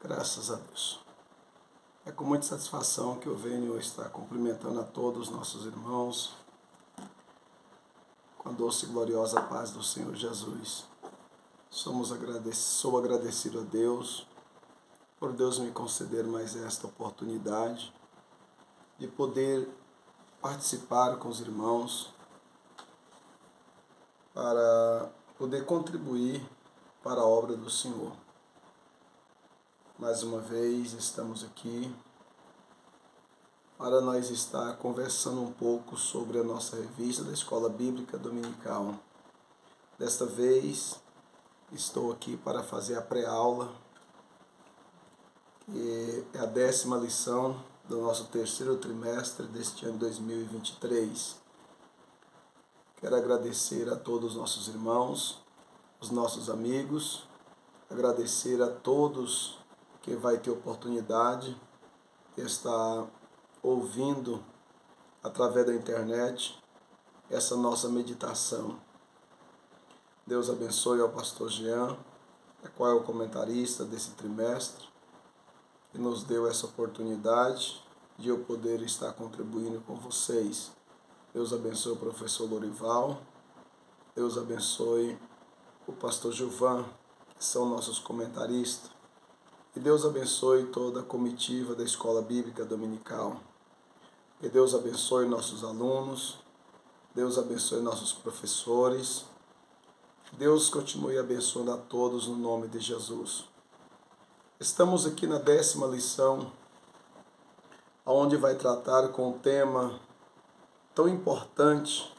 Graças a Deus. É com muita satisfação que eu venho estar cumprimentando a todos os nossos irmãos com a doce e gloriosa paz do Senhor Jesus. Sou agradecido a Deus por Deus me conceder mais esta oportunidade de poder participar com os irmãos para poder contribuir para a obra do Senhor. Mais uma vez estamos aqui para nós estar conversando um pouco sobre a nossa revista da Escola Bíblica Dominical. Desta vez estou aqui para fazer a pré-aula, que é a 10ª lição do nosso terceiro trimestre deste ano de 2023. Quero agradecer a todos os nossos irmãos, os nossos amigos, agradecer a todos que vai ter oportunidade de estar ouvindo através da internet essa nossa meditação. Deus abençoe ao pastor Jean, qual é o comentarista desse trimestre, que nos deu essa oportunidade de eu poder estar contribuindo com vocês. Deus abençoe o professor Lorival, Deus abençoe o pastor Gilvan, que são nossos comentaristas. Que Deus abençoe toda a comitiva da Escola Bíblica Dominical. Que Deus abençoe nossos alunos. Deus abençoe nossos professores. Deus continue abençoando a todos no nome de Jesus. Estamos aqui na 10ª lição, onde vai tratar com um tema tão importante,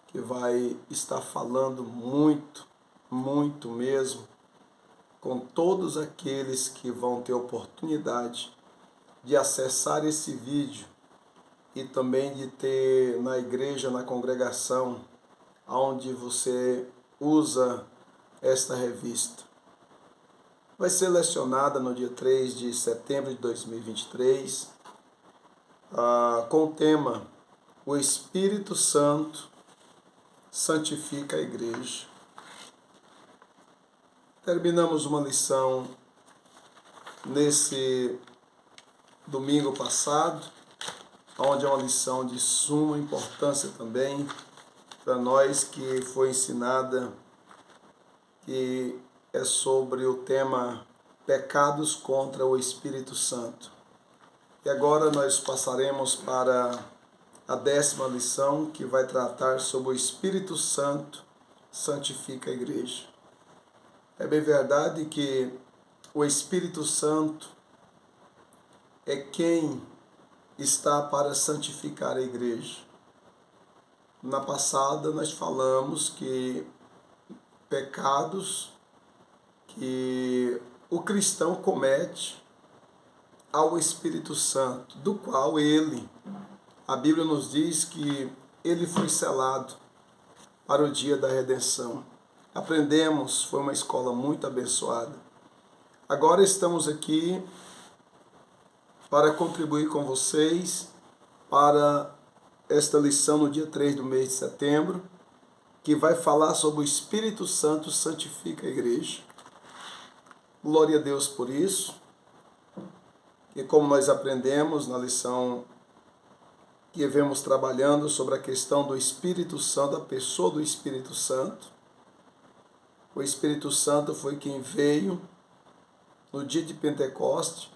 que vai estar falando muito mesmo, com todos aqueles que vão ter oportunidade de acessar esse vídeo e também de ter na igreja, na congregação, onde você usa esta revista. Vai ser lecionada no dia 3 de setembro de 2023, com o tema O Espírito Santo santifica a igreja. Terminamos uma lição nesse domingo passado, onde é uma lição de suma importância também para nós, que foi ensinada, que é sobre o tema Pecados contra o Espírito Santo. E agora nós passaremos para a 10ª lição, que vai tratar sobre o Espírito Santo santifica a igreja. É bem verdade que o Espírito Santo é quem está para santificar a igreja. Na passada nós falamos que pecados que o cristão comete ao Espírito Santo, do qual a Bíblia nos diz que ele foi selado para o dia da redenção. Aprendemos, foi uma escola muito abençoada. Agora estamos aqui para contribuir com vocês para esta lição no dia 3 do mês de setembro, que vai falar sobre o Espírito Santo santifica a igreja. Glória a Deus por isso. E como nós aprendemos na lição que vemos trabalhando sobre a questão do Espírito Santo, da pessoa do Espírito Santo, o Espírito Santo foi quem veio no dia de Pentecostes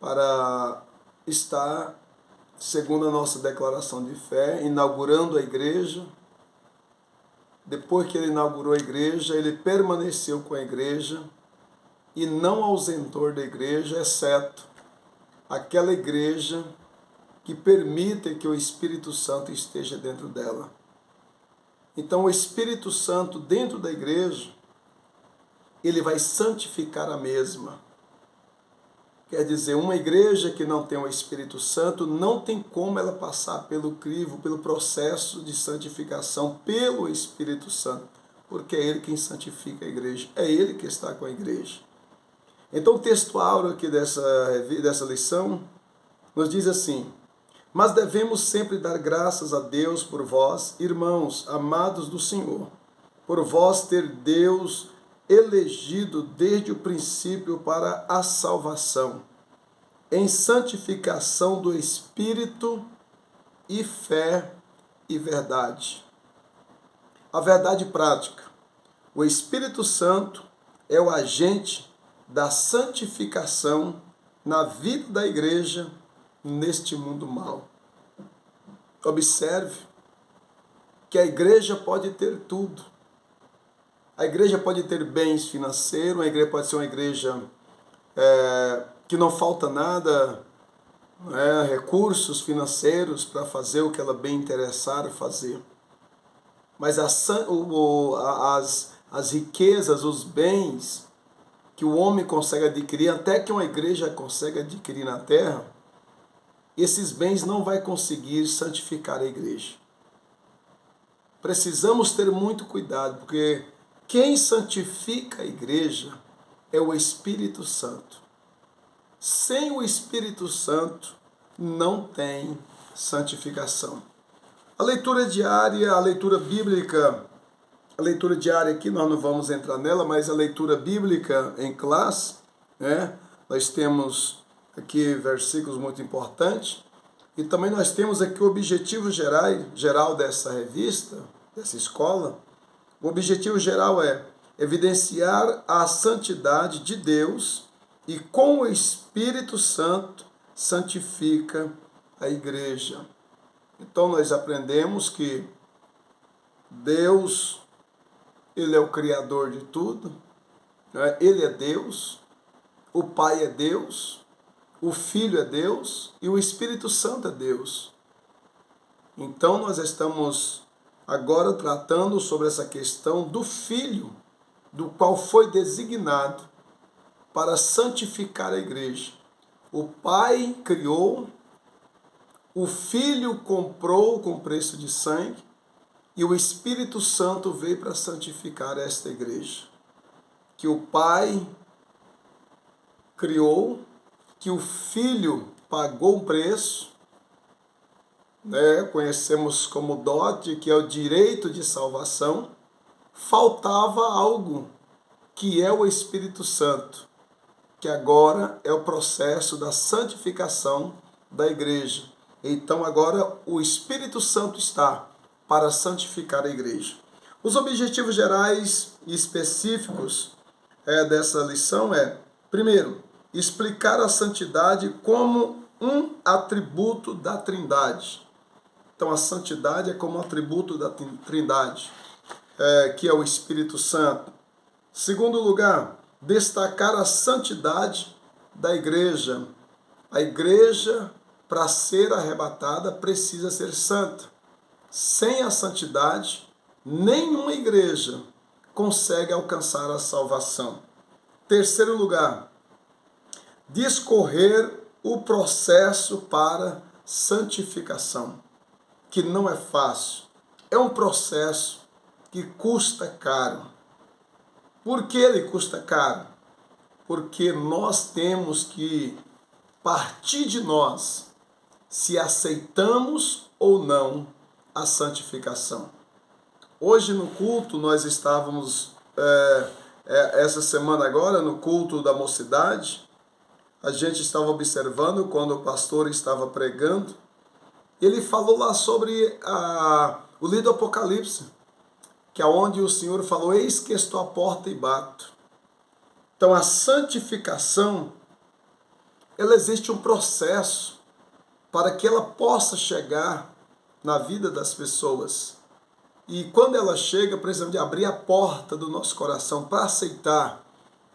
para estar, segundo a nossa declaração de fé, inaugurando a igreja. Depois que ele inaugurou a igreja, ele permaneceu com a igreja e não ausentou da igreja, exceto aquela igreja que permite que o Espírito Santo esteja dentro dela. Então, o Espírito Santo dentro da igreja, ele vai santificar a mesma. Quer dizer, uma igreja que não tem o Espírito Santo, não tem como ela passar pelo crivo, pelo processo de santificação pelo Espírito Santo, porque é ele quem santifica a igreja, é ele que está com a igreja. Então, o texto áureo aqui dessa lição nos diz assim: mas devemos sempre dar graças a Deus por vós, irmãos, amados do Senhor, por vós ter Deus elegido desde o princípio para a salvação, em santificação do Espírito e fé e verdade. A verdade prática. O Espírito Santo é o agente da santificação na vida da igreja neste mundo mau. Observe que a igreja pode ter tudo. A igreja pode ter bens financeiros, a igreja pode ser uma igreja que não falta nada, recursos financeiros para fazer o que ela bem interessar fazer. Mas as riquezas, os bens que o homem consegue adquirir, até que uma igreja consegue adquirir na terra, esses bens não vai conseguir santificar a igreja. Precisamos ter muito cuidado, porque quem santifica a igreja é o Espírito Santo. Sem o Espírito Santo não tem santificação. A leitura diária, a leitura bíblica, a leitura diária aqui nós não vamos entrar nela, mas a leitura bíblica em classe, nós temos aqui versículos muito importantes, e também nós temos aqui o objetivo geral dessa revista, dessa escola. O objetivo geral é evidenciar a santidade de Deus e com o Espírito Santo santifica a igreja. Então nós aprendemos que Deus, Ele é o Criador de tudo, Ele é Deus, o Pai é Deus, o Filho é Deus e o Espírito Santo é Deus. Então nós estamos agora tratando sobre essa questão do Filho, do qual foi designado para santificar a igreja. O Pai criou, o Filho comprou com preço de sangue e o Espírito Santo veio para santificar esta igreja. Que o Pai criou, que o Filho pagou um preço, conhecemos como dote, que é o direito de salvação. Faltava algo, que é o Espírito Santo, que agora é o processo da santificação da igreja. Então agora o Espírito Santo está para santificar a igreja. Os objetivos gerais e específicos dessa lição primeiro, explicar a santidade como um atributo da Trindade. Então a santidade é como um atributo da Trindade, que é o Espírito Santo. Segundo lugar, destacar a santidade da igreja. A igreja, para ser arrebatada, precisa ser santa. Sem a santidade, nenhuma igreja consegue alcançar a salvação. Terceiro lugar, discorrer o processo para santificação, que não é fácil. É um processo que custa caro. Por que ele custa caro? Porque nós temos que partir de nós se aceitamos ou não a santificação. Hoje no culto nós estávamos, essa semana agora, no culto da mocidade, a gente estava observando quando o pastor estava pregando, ele falou lá sobre o livro do Apocalipse, que é onde o Senhor falou, eis que estou à porta e bato. Então a santificação, ela existe um processo para que ela possa chegar na vida das pessoas. E quando ela chega, precisamos de abrir a porta do nosso coração para aceitar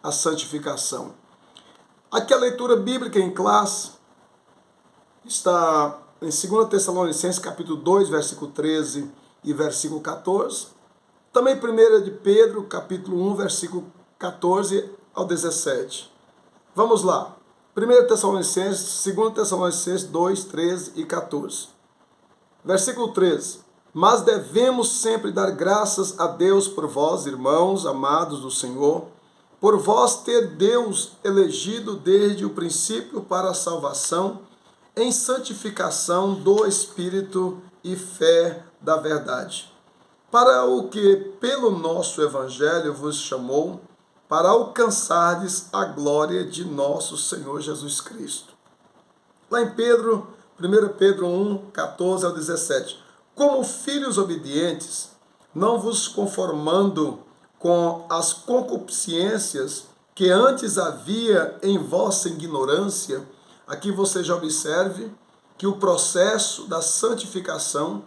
a santificação. Aqui a leitura bíblica em classe está em 2 Tessalonicenses capítulo 2, versículo 13 e versículo 14. Também 1 de Pedro, capítulo 1, versículo 14 ao 17. Vamos lá. 1 Tessalonicenses, 2 Tessalonicenses 2, 13 e 14. Versículo 13. Mas devemos sempre dar graças a Deus por vós, irmãos amados do Senhor, por vós ter Deus elegido desde o princípio para a salvação, em santificação do Espírito e fé da verdade. Para o que pelo nosso Evangelho vos chamou, para alcançardes a glória de nosso Senhor Jesus Cristo. Lá em 1 Pedro 1, 14 ao 17. Como filhos obedientes, não vos conformando com as concupiscências que antes havia em vossa ignorância. Aqui você já observe que o processo da santificação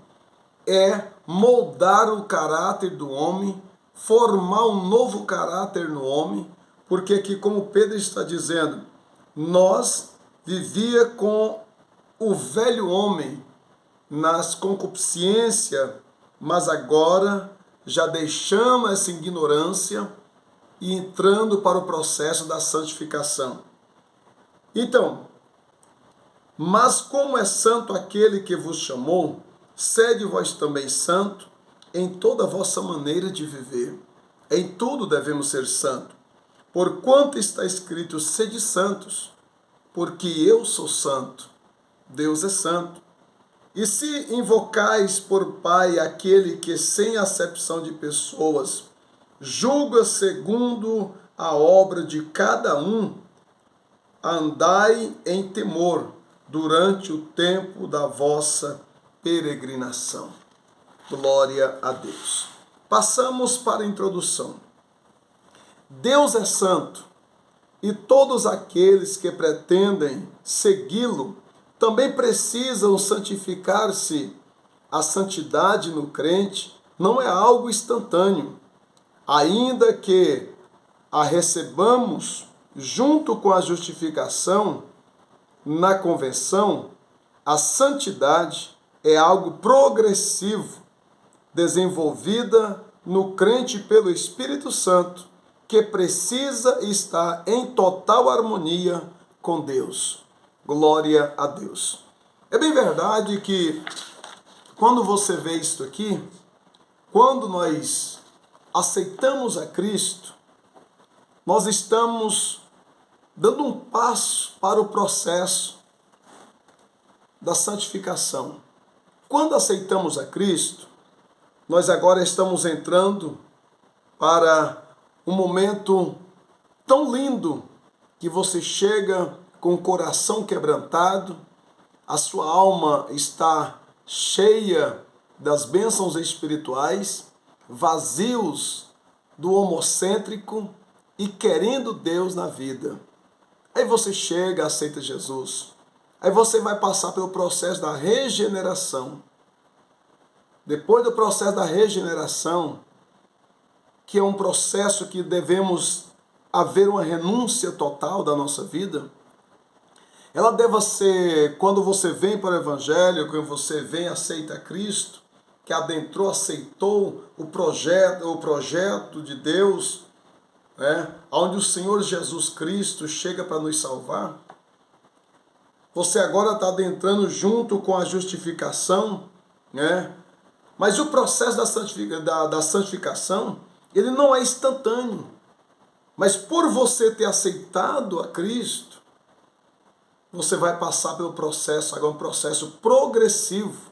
é moldar o caráter do homem, formar um novo caráter no homem, porque aqui, como Pedro está dizendo, nós vivia com o velho homem nas concupiscências, mas agora já deixamos essa ignorância e entrando para o processo da santificação. Então, mas como é santo aquele que vos chamou, sede vós também santo em toda a vossa maneira de viver. Em tudo devemos ser santos, porquanto está escrito, sede santos, porque eu sou santo, Deus é santo. E se invocais por Pai aquele que, sem acepção de pessoas, julga segundo a obra de cada um, andai em temor durante o tempo da vossa peregrinação. Glória a Deus. Passamos para a introdução. Deus é santo e todos aqueles que pretendem segui-lo também precisam santificar-se. A santidade no crente não é algo instantâneo, ainda que a recebamos junto com a justificação na convenção. A santidade é algo progressivo, desenvolvida no crente pelo Espírito Santo, que precisa estar em total harmonia com Deus. Glória a Deus. É bem verdade que quando você vê isto aqui, quando nós aceitamos a Cristo, nós estamos dando um passo para o processo da santificação. Quando aceitamos a Cristo, nós agora estamos entrando para um momento tão lindo que você chega com o coração quebrantado, a sua alma está cheia das bênçãos espirituais, vazios do homocêntrico e querendo Deus na vida. Aí você chega, aceita Jesus. Aí você vai passar pelo processo da regeneração. Depois do processo da regeneração, que é um processo que devemos haver uma renúncia total da nossa vida, ela deve ser, quando você vem para o Evangelho, quando você vem, aceita Cristo, que adentrou, aceitou o projeto de Deus, onde o Senhor Jesus Cristo chega para nos salvar. Você agora está adentrando junto com a justificação, Mas o processo da santificação, ele não é instantâneo. Mas por você ter aceitado a Cristo, você vai passar pelo processo, agora um processo progressivo,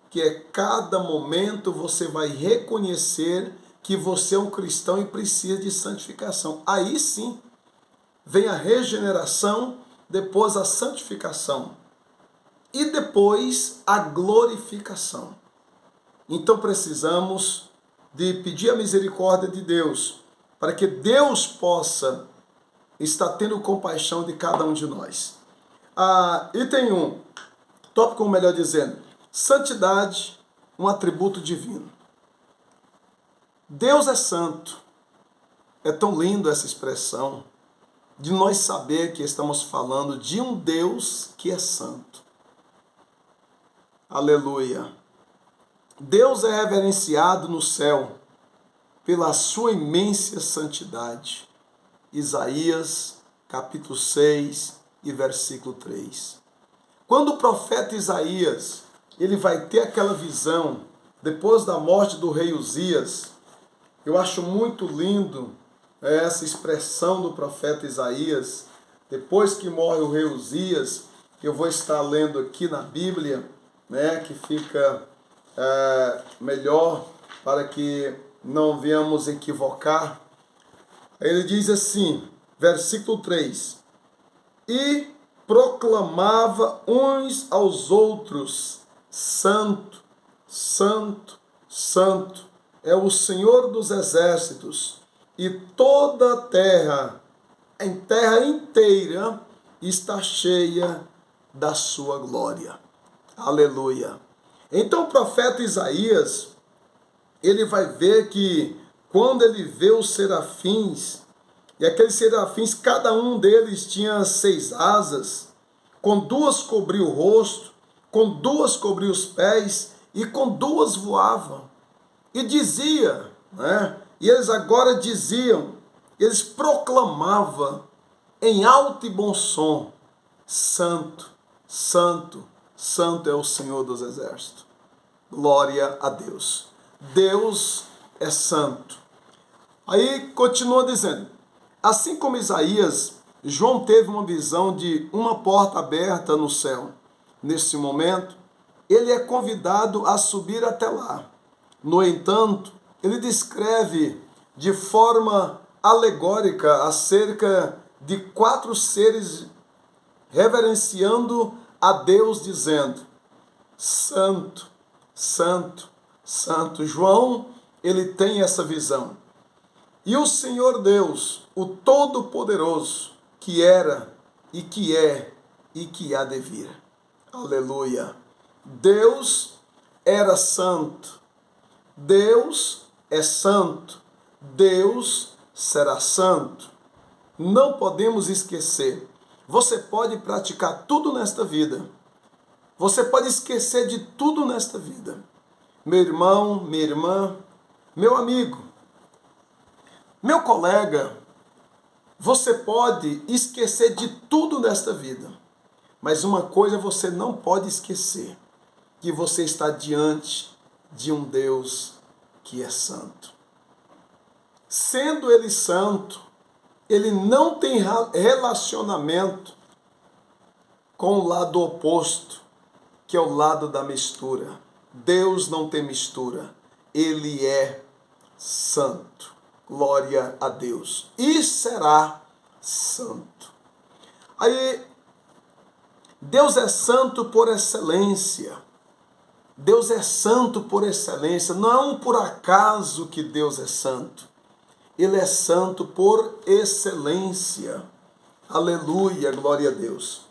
que é cada momento você vai reconhecer que você é um cristão e precisa de santificação. Aí sim, vem a regeneração, depois a santificação e depois a glorificação. Então precisamos de pedir a misericórdia de Deus, para que Deus possa estar tendo compaixão de cada um de nós. Item 1, tópico melhor dizendo, santidade, um atributo divino. Deus é santo. É tão lindo essa expressão, de nós saber que estamos falando de um Deus que é santo. Aleluia. Deus é reverenciado no céu pela sua imensa santidade. Isaías, capítulo 6 e versículo 3. Quando o profeta Isaías, ele vai ter aquela visão, depois da morte do rei Uzias, eu acho muito lindo essa expressão do profeta Isaías, depois que morre o rei Uzias, que eu vou estar lendo aqui na Bíblia, que fica melhor para que não venhamos equivocar. Aí ele diz assim, versículo 3: E proclamava uns aos outros: Santo, Santo, Santo é o Senhor dos exércitos, e toda a terra, em terra inteira, está cheia da sua glória. Aleluia. Então o profeta Isaías, ele vai ver que quando ele vê os serafins, e aqueles serafins, cada um deles tinha 6 asas, com 2 cobria o rosto, com 2 cobria os pés, e com 2 voavam. E dizia, né? E eles agora diziam, eles proclamavam em alto e bom som: Santo, Santo, Santo é o Senhor dos exércitos. Glória a Deus. Deus é santo. Aí continua dizendo: assim como Isaías, João teve uma visão de uma porta aberta no céu. Nesse momento, ele é convidado a subir até lá. No entanto, ele descreve de forma alegórica acerca de 4 seres reverenciando a Deus, dizendo: Santo, Santo, Santo. João, ele tem essa visão. E o Senhor Deus, o Todo-Poderoso, que era e que é e que há de vir. Aleluia. Deus era santo. Deus é santo. Deus será santo. Não podemos esquecer. Você pode praticar tudo nesta vida. Você pode esquecer de tudo nesta vida. Meu irmão, minha irmã, meu amigo, meu colega, você pode esquecer de tudo nesta vida. Mas uma coisa você não pode esquecer: que você está diante de um Deus que é santo. Sendo Ele santo, Ele não tem relacionamento com o lado oposto, que é o lado da mistura. Deus não tem mistura. Ele é santo. Glória a Deus. E será santo. Aí, Deus é santo por excelência. Deus é santo por excelência. Não por acaso que Deus é santo. Ele é santo por excelência. Aleluia, glória a Deus.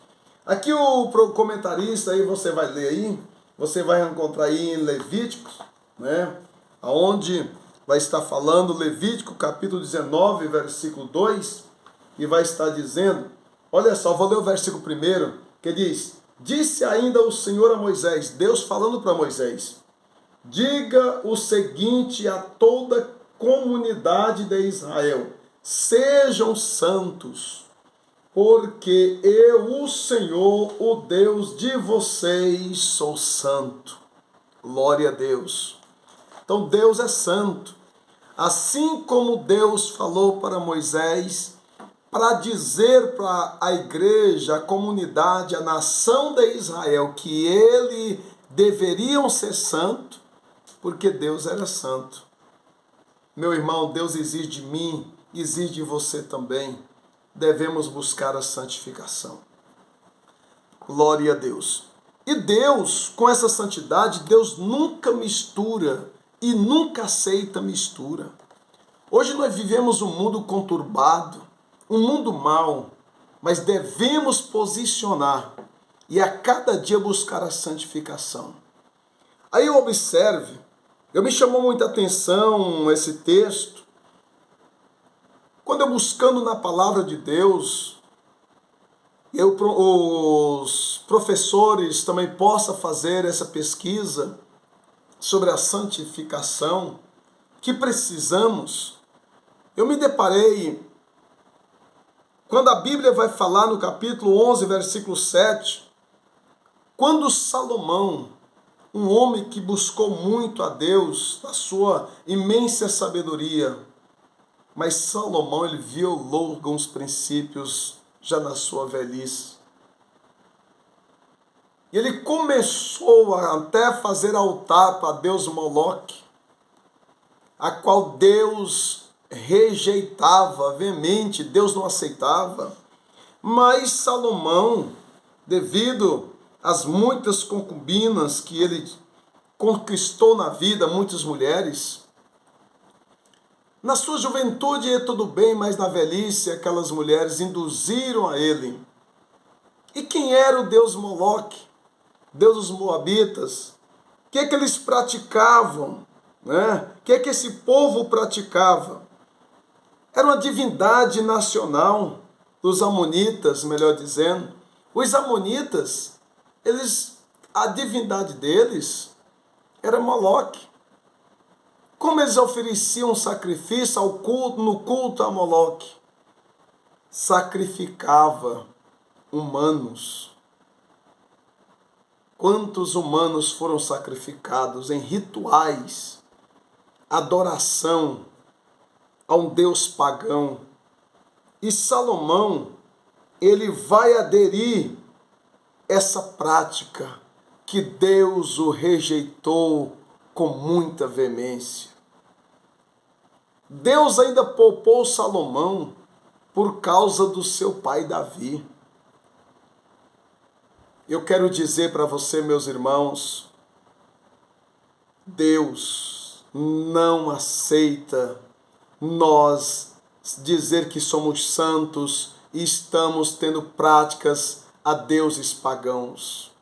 Aqui o comentarista, aí você vai ler aí, você vai encontrar aí em Levíticos, né? Onde vai estar falando, Levítico capítulo 19, versículo 2, e vai estar dizendo, olha só, vou ler o versículo 1, que diz: disse ainda o Senhor a Moisés, Deus falando para Moisés: diga o seguinte a toda a comunidade de Israel: sejam santos, porque eu, o Senhor, o Deus de vocês, sou santo. Glória a Deus. Então Deus é santo. Assim como Deus falou para Moisés, para dizer para a igreja, a comunidade, a nação de Israel, que ele deveriam ser santo, porque Deus era santo. Meu irmão, Deus exige de mim, exige de você também. Devemos buscar a santificação. Glória a Deus. E Deus, com essa santidade, Deus nunca mistura e nunca aceita mistura. Hoje nós vivemos um mundo conturbado, um mundo mau, mas devemos posicionar e a cada dia buscar a santificação. Aí eu observe, me chamou muita atenção esse texto, quando eu buscando na palavra de Deus, os professores também possam fazer essa pesquisa sobre a santificação que precisamos. Eu me deparei, quando a Bíblia vai falar no capítulo 11, versículo 7, quando Salomão, um homem que buscou muito a Deus, a sua imensa sabedoria, mas Salomão, ele violou alguns princípios já na sua velhice. E ele começou a até fazer altar para Deus Moloque, a qual Deus rejeitava veemente, Deus não aceitava. Mas Salomão, devido às muitas concubinas que ele conquistou na vida, muitas mulheres, na sua juventude ia tudo bem, mas na velhice aquelas mulheres induziram a ele. E quem era o deus Moloque, deus dos Moabitas? O que eles praticavam? Né? O que esse povo praticava? Era uma divindade nacional dos amonitas, melhor dizendo. Os amonitas, a divindade deles era Moloque. Como eles ofereciam sacrifício no culto a Moloque? Sacrificava humanos. Quantos humanos foram sacrificados em rituais, adoração a um deus pagão? E Salomão, ele vai aderir essa prática que Deus o rejeitou com muita veemência. Deus ainda poupou Salomão por causa do seu pai Davi. Eu quero dizer para você, meus irmãos, Deus não aceita nós dizer que somos santos e estamos tendo práticas a deuses pagãos.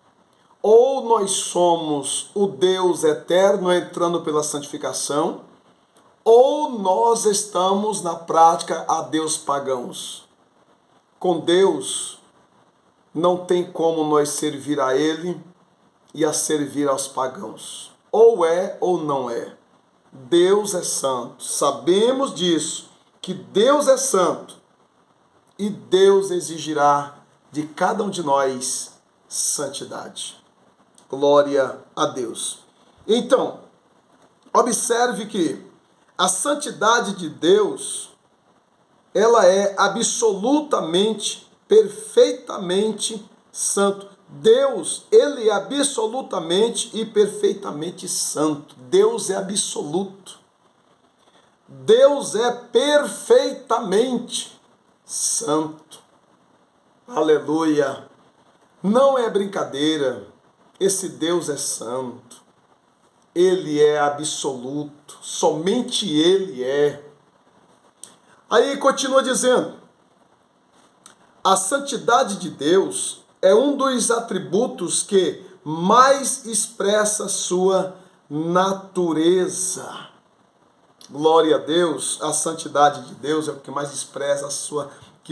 Ou nós somos o Deus eterno entrando pela santificação, ou nós estamos na prática a deus pagãos. Com Deus, não tem como nós servir a Ele e a servir aos pagãos. Ou é ou não é. Deus é santo. Sabemos disso, que Deus é santo. E Deus exigirá de cada um de nós santidade. Glória a Deus. Então, observe que a santidade de Deus, ela é absolutamente, perfeitamente santo. Deus, ele é absolutamente e perfeitamente santo. Deus é absoluto. Deus é perfeitamente santo. Aleluia. Não é brincadeira. Esse Deus é santo. Ele é absoluto. Somente ele é. Aí continua dizendo: a santidade de Deus é um dos atributos que mais expressa sua natureza. Glória a Deus, a santidade de Deus é o que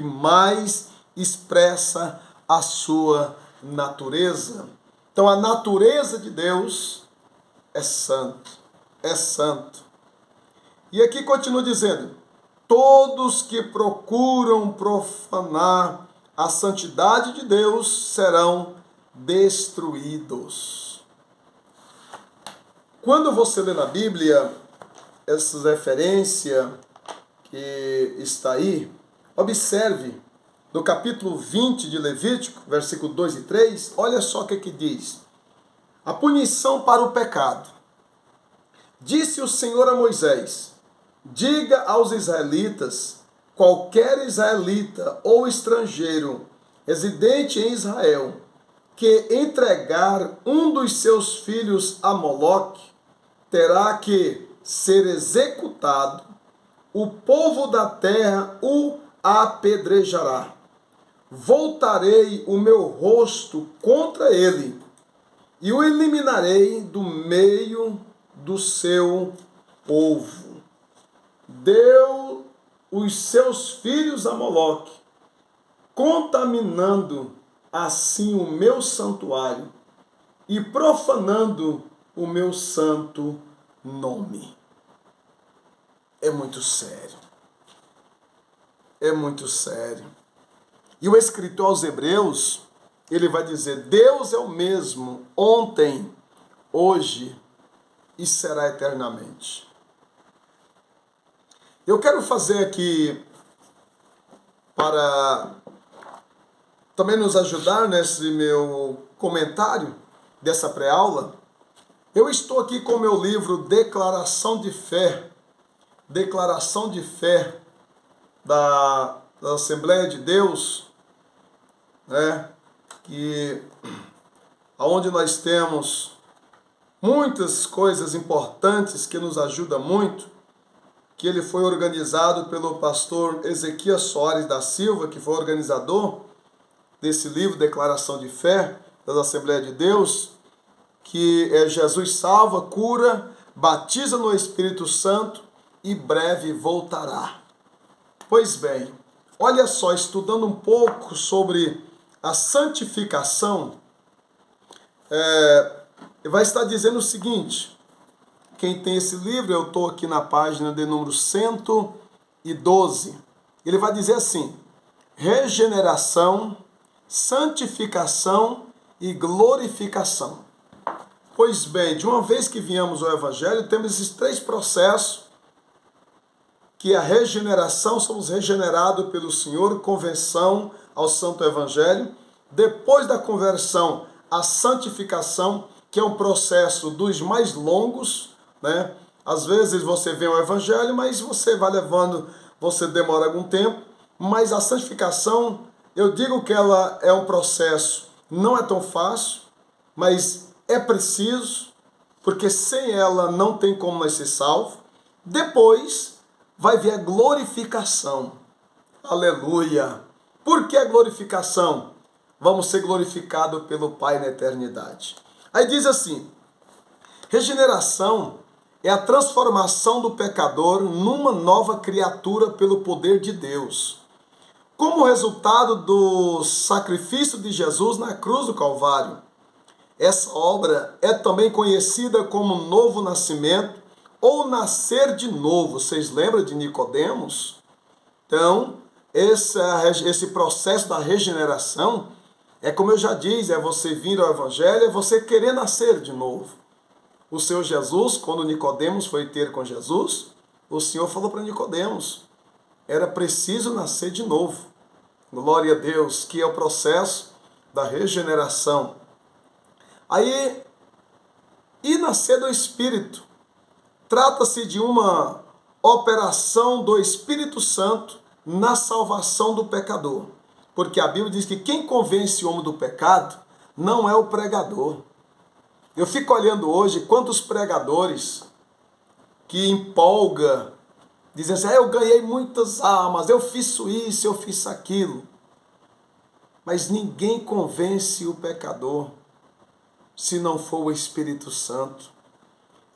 mais expressa a sua natureza. Então a natureza de Deus é santo, é santo. E aqui continua dizendo: todos que procuram profanar a santidade de Deus serão destruídos. Quando você lê na Bíblia essa referência que está aí, observe no capítulo 20 de Levítico, versículo 2 e 3, olha só o que diz. A punição para o pecado. Disse o Senhor a Moisés: diga aos israelitas, qualquer israelita ou estrangeiro residente em Israel, que entregar um dos seus filhos a Moloque, terá que ser executado, o povo da terra o apedrejará. Voltarei o meu rosto contra ele e o eliminarei do meio do seu povo. Deu os seus filhos a Moloque, contaminando assim o meu santuário e profanando o meu santo nome. É muito sério. É muito sério. E o escritor aos Hebreus, ele vai dizer: Deus é o mesmo ontem, hoje e será eternamente. Eu quero fazer aqui, para também nos ajudar nesse meu comentário dessa pré-aula, eu estou aqui com o meu livro Declaração de Fé, declaração de fé da Assembleia de Deus, né? Que onde nós temos muitas coisas importantes que nos ajudam muito, que ele foi organizado pelo pastor Ezequias Soares da Silva, que foi organizador desse livro, Declaração de Fé, da Assembleia de Deus, que é Jesus salva, cura, batiza no Espírito Santo e breve voltará. Pois bem, olha só, estudando um pouco sobre a santificação, vai estar dizendo o seguinte, quem tem esse livro, eu estou aqui na página de número 112, ele vai dizer assim, regeneração, santificação e glorificação. Pois bem, de uma vez que viemos ao Evangelho, temos esses três processos, que a regeneração, somos regenerados pelo Senhor, conversão ao Santo Evangelho. Depois da conversão, a santificação, que é um processo dos mais longos, né? Às vezes você vem ao Evangelho, mas você vai levando, você demora algum tempo, mas a santificação, eu digo que ela é um processo, não é tão fácil, mas é preciso, porque sem ela não tem como nós ser salvos. Depois vai vir a glorificação. Aleluia! Por que a glorificação? Vamos ser glorificados pelo Pai na eternidade. Aí diz assim, regeneração é a transformação do pecador numa nova criatura pelo poder de Deus. Como resultado do sacrifício de Jesus na cruz do Calvário. Essa obra é também conhecida como novo nascimento ou nascer de novo. Vocês lembram de Nicodemos? Então, esse processo da regeneração é como eu já disse, é você vir ao Evangelho, é você querer nascer de novo. O Senhor Jesus, quando Nicodemos foi ter com Jesus, o Senhor falou para Nicodemos, era preciso nascer de novo. Glória a Deus, que é o processo da regeneração. Aí, e nascer do Espírito. Trata-se de uma operação do Espírito Santo na salvação do pecador. Porque a Bíblia diz que quem convence o homem do pecado não é o pregador. Eu fico olhando hoje quantos pregadores que empolga, dizem assim, eu ganhei muitas almas, eu fiz isso, eu fiz aquilo. Mas ninguém convence o pecador se não for o Espírito Santo.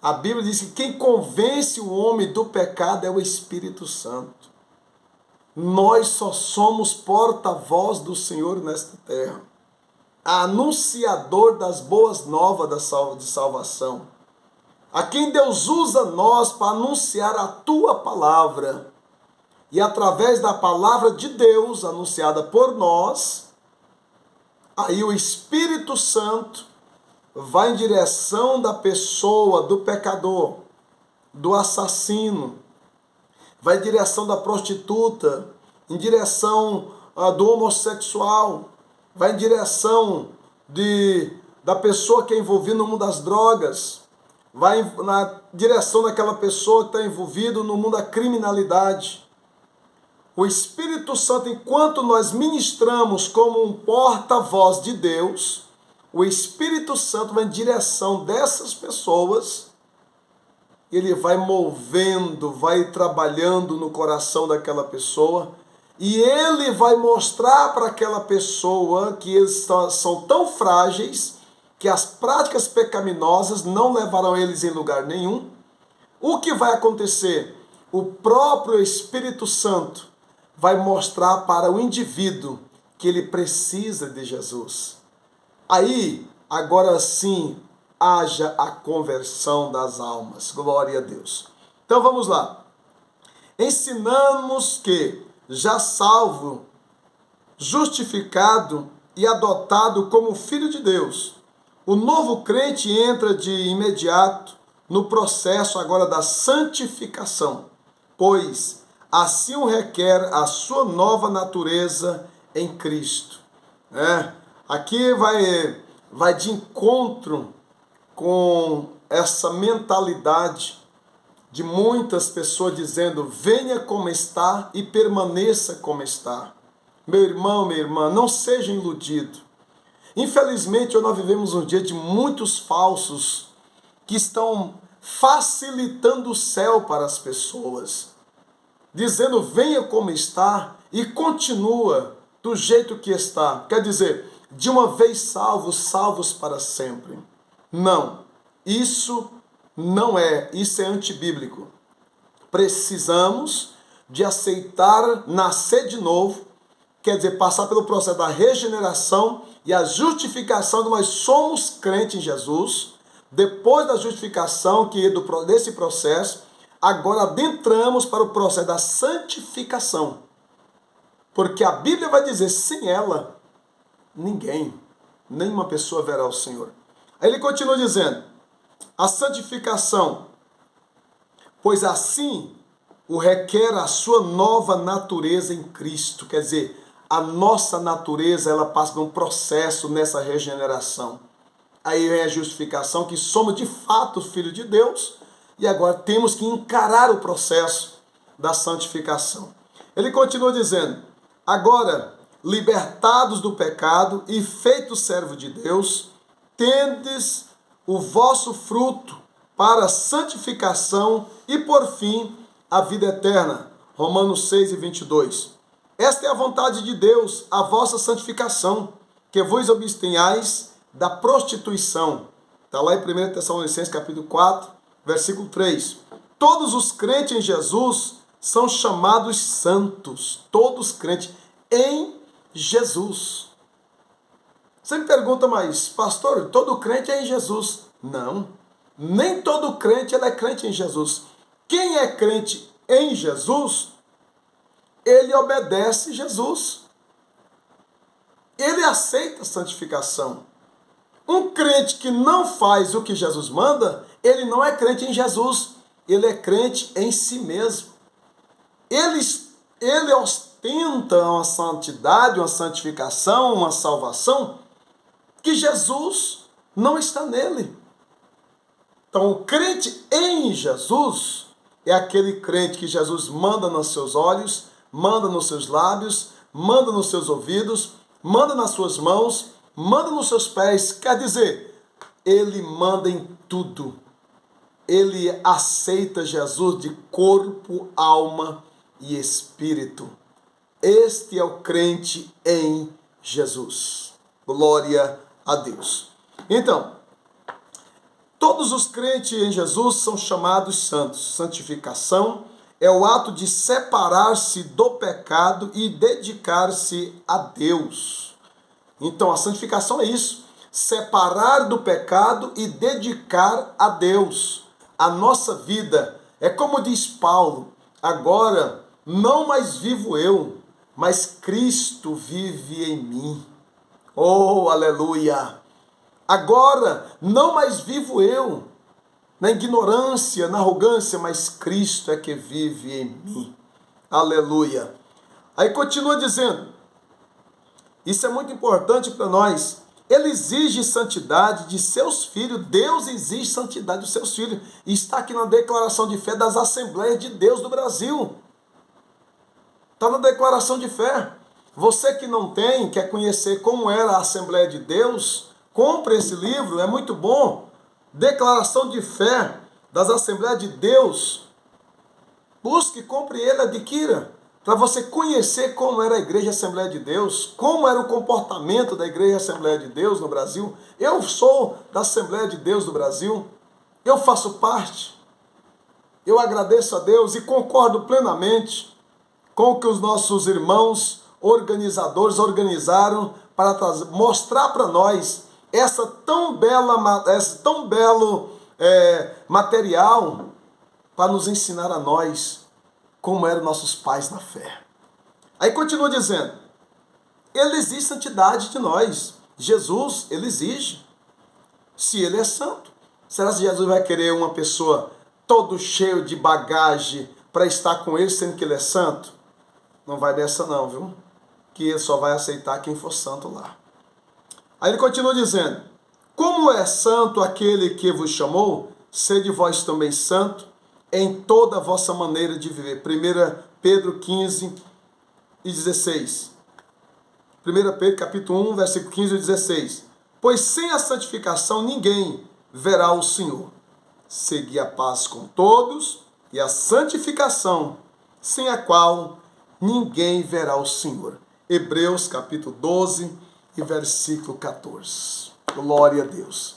A Bíblia diz que quem convence o homem do pecado é o Espírito Santo. Nós só somos porta-voz do Senhor nesta terra. Anunciador das boas novas de salvação. A quem Deus usa nós para anunciar a tua palavra. E através da palavra de Deus, anunciada por nós, aí o Espírito Santo vai em direção da pessoa, do pecador, do assassino, vai em direção da prostituta, em direção do homossexual, vai em direção da pessoa que é envolvida no mundo das drogas, vai na direção daquela pessoa que está envolvida no mundo da criminalidade. O Espírito Santo, enquanto nós ministramos como um porta-voz de Deus, o Espírito Santo vai em direção dessas pessoas, ele vai movendo, vai trabalhando no coração daquela pessoa, e ele vai mostrar para aquela pessoa que eles são tão frágeis, que as práticas pecaminosas não levarão eles em lugar nenhum. O que vai acontecer? O próprio Espírito Santo vai mostrar para o indivíduo que ele precisa de Jesus. Aí, agora sim, haja a conversão das almas. Glória a Deus. Então vamos lá. Ensinamos que, já salvo, justificado e adotado como filho de Deus, o novo crente entra de imediato no processo agora da santificação, pois assim o requer a sua nova natureza em Cristo. Aqui vai de encontro com essa mentalidade de muitas pessoas dizendo: venha como está e permaneça como está. Meu irmão, minha irmã, não seja iludido. Infelizmente, nós vivemos um dia de muitos falsos que estão facilitando o céu para as pessoas, dizendo: venha como está e continua do jeito que está. Quer dizer, de uma vez salvos, salvos para sempre. Não, isso não é, isso é antibíblico. Precisamos de aceitar nascer de novo, quer dizer, passar pelo processo da regeneração e a justificação de nós somos crentes em Jesus. Depois da justificação, desse processo, agora adentramos para o processo da santificação. Porque a Bíblia vai dizer: sem ela, ninguém, nenhuma pessoa verá o Senhor. Aí ele continua dizendo: a santificação, pois assim o requer a sua nova natureza em Cristo. Quer dizer, a nossa natureza, ela passa por um processo nessa regeneração. Aí é a justificação, que somos de fato filhos de Deus, e agora temos que encarar o processo da santificação. Ele continua dizendo: agora, libertados do pecado e feitos servos de Deus, tendes o vosso fruto para a santificação e, por fim, a vida eterna. Romanos 6:22. Esta é a vontade de Deus, a vossa santificação, que vos abstenhais da prostituição. Está lá em 1 Tessalonicenses capítulo 4, versículo 3. Todos os crentes em Jesus são chamados santos. Todos crentes em Jesus. Você me pergunta: mas pastor, todo crente é em Jesus? Não, nem todo crente ele é crente em Jesus. Quem é crente em Jesus, ele obedece Jesus. Ele aceita a santificação. Um crente que não faz o que Jesus manda, ele não é crente em Jesus, ele é crente em si mesmo. Ele ostenta uma santidade, uma santificação, uma salvação, que Jesus não está nele. Então, o crente em Jesus é aquele crente que Jesus manda nos seus olhos, manda nos seus lábios, manda nos seus ouvidos, manda nas suas mãos, manda nos seus pés. Quer dizer, ele manda em tudo. Ele aceita Jesus de corpo, alma e espírito. Este é o crente em Jesus. Glória a Deus. Então, todos os crentes em Jesus são chamados santos. Santificação é o ato de separar-se do pecado e dedicar-se a Deus. Então, a santificação é isso: separar do pecado e dedicar a Deus. A nossa vida é como diz Paulo: agora não mais vivo eu, mas Cristo vive em mim. Oh, aleluia! Agora não mais vivo eu, na ignorância, na arrogância, mas Cristo é que vive em mim. Aleluia! Aí continua dizendo, isso é muito importante para nós. Ele exige santidade de seus filhos. Deus exige santidade dos seus filhos. E está aqui na declaração de fé das Assembleias de Deus do Brasil. Está na declaração de fé. Você que não tem, quer conhecer como era a Assembleia de Deus, compre esse livro, é muito bom. Declaração de fé das Assembleias de Deus. Busque, compre ele, adquira, para você conhecer como era a Igreja Assembleia de Deus, como era o comportamento da Igreja Assembleia de Deus no Brasil. Eu sou da Assembleia de Deus do Brasil, eu faço parte. Eu agradeço a Deus e concordo plenamente com o que os nossos irmãos organizadores organizaram para mostrar para nós esse tão belo material para nos ensinar a nós como eram nossos pais na fé. Aí continua dizendo, ele exige santidade de nós. Jesus, ele exige. Se ele é santo, será que Jesus vai querer uma pessoa todo cheio de bagagem para estar com ele, sendo que ele é santo? Não vai dessa não, viu? Que ele só vai aceitar quem for santo lá. Aí ele continua dizendo, como é santo aquele que vos chamou, sede vós também santo em toda a vossa maneira de viver. 1 Pedro 15 e 16. 1 Pedro capítulo 1, versículo 15 e 16. Pois sem a santificação ninguém verá o Senhor. Segui a paz com todos e a santificação, sem a qual ninguém verá o Senhor. Hebreus capítulo 12 e versículo 14. Glória a Deus.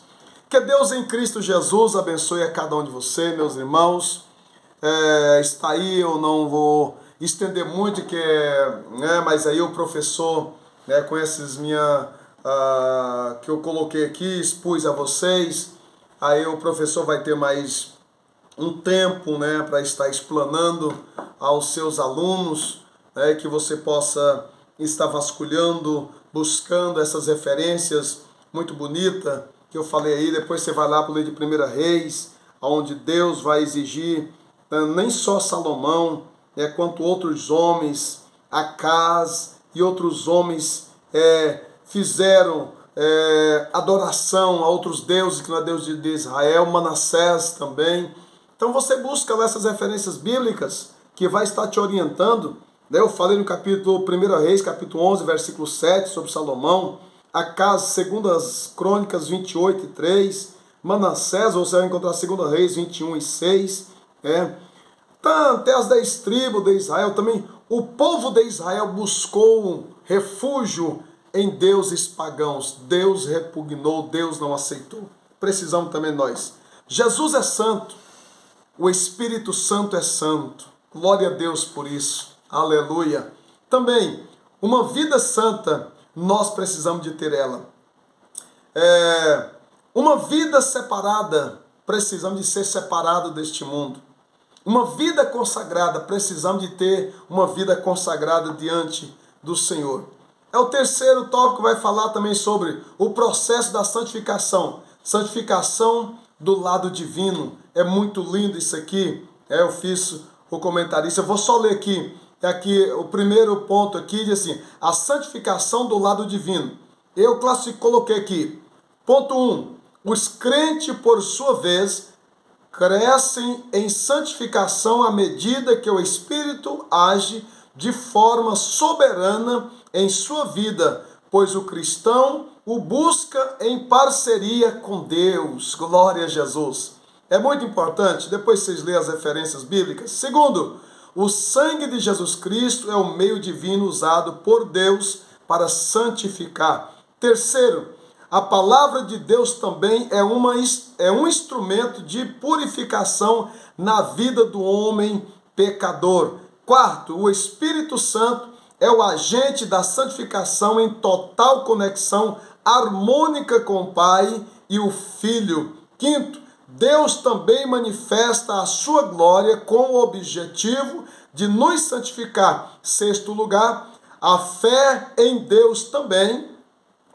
Que Deus em Cristo Jesus abençoe a cada um de vocês, meus irmãos. Está aí, eu não vou estender muito, mas aí o professor, com essas que eu coloquei aqui, expus a vocês, aí o professor vai ter mais um tempo, para estar explanando aos seus alunos, que você possa estar vasculhando, buscando essas referências muito bonitas que eu falei aí. Depois você vai lá para o livro de 1 Reis, onde Deus vai exigir, nem só Salomão, quanto outros homens, Acaz e outros homens fizeram adoração a outros deuses, que não é Deus de Israel, Manassés também. Então você busca lá essas referências bíblicas que vai estar te orientando. Eu falei no capítulo 1 Reis, capítulo 11, versículo 7, sobre Salomão. Acaz, 2 Crônicas 28 e 3. Manassés, você vai encontrar 2 Reis 21 e 6. Até as 10 tribos de Israel também. O povo de Israel buscou refúgio em deuses pagãos. Deus repugnou, Deus não aceitou. Precisamos também nós. Jesus é santo. O Espírito Santo é santo. Glória a Deus por isso. Aleluia. Também, uma vida santa, nós precisamos de ter ela. Uma vida separada, precisamos de ser separado deste mundo. Uma vida consagrada, precisamos de ter uma vida consagrada diante do Senhor. O terceiro tópico que vai falar também sobre o processo da santificação. Santificação do lado divino. É muito lindo isso aqui. Eu fiz o comentarista. Eu vou só ler aqui. O primeiro ponto aqui diz assim: a santificação do lado divino. Eu coloquei aqui. Ponto 1. Os crentes, por sua vez, crescem em santificação à medida que o Espírito age de forma soberana em sua vida, pois o cristão o busca em parceria com Deus. Glória a Jesus. É muito importante, depois vocês leem as referências bíblicas. Segundo, o sangue de Jesus Cristo é o meio divino usado por Deus para santificar. Terceiro, a palavra de Deus também é um instrumento de purificação na vida do homem pecador. Quarto, o Espírito Santo é o agente da santificação em total conexão harmônica com o Pai e o Filho. Quinto, Deus também manifesta a sua glória com o objetivo de nos santificar. Sexto lugar, a fé em Deus também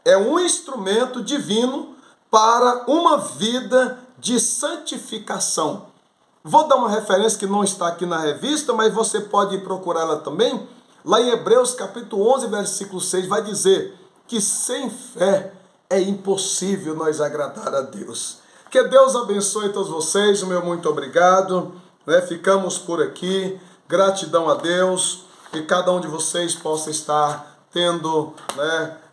é um instrumento divino para uma vida de santificação. Vou dar uma referência que não está aqui na revista, mas você pode procurar ela também. Lá em Hebreus capítulo 11, versículo 6, vai dizer que sem fé é impossível nós agradar a Deus. Que Deus abençoe todos vocês, o meu muito obrigado. Ficamos por aqui. Gratidão a Deus. Que cada um de vocês possa estar tendo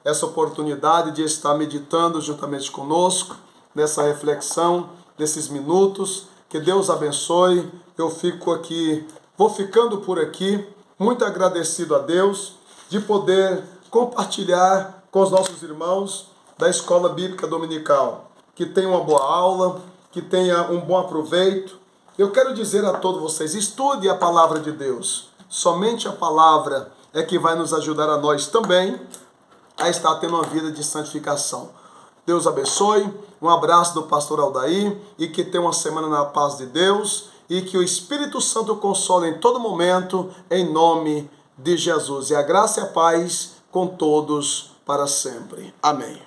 essa oportunidade de estar meditando juntamente conosco nessa reflexão, nesses minutos. Que Deus abençoe. Eu fico aqui, vou ficando por aqui, muito agradecido a Deus de poder compartilhar com os nossos irmãos da Escola Bíblica Dominical. Que tenha uma boa aula, que tenha um bom aproveito. Eu quero dizer a todos vocês, estude a palavra de Deus. Somente a palavra é que vai nos ajudar a nós também a estar tendo uma vida de santificação. Deus abençoe, um abraço do pastor Aldair e que tenha uma semana na paz de Deus e que o Espírito Santo console em todo momento, em nome de Jesus. E a graça e a paz com todos para sempre. Amém.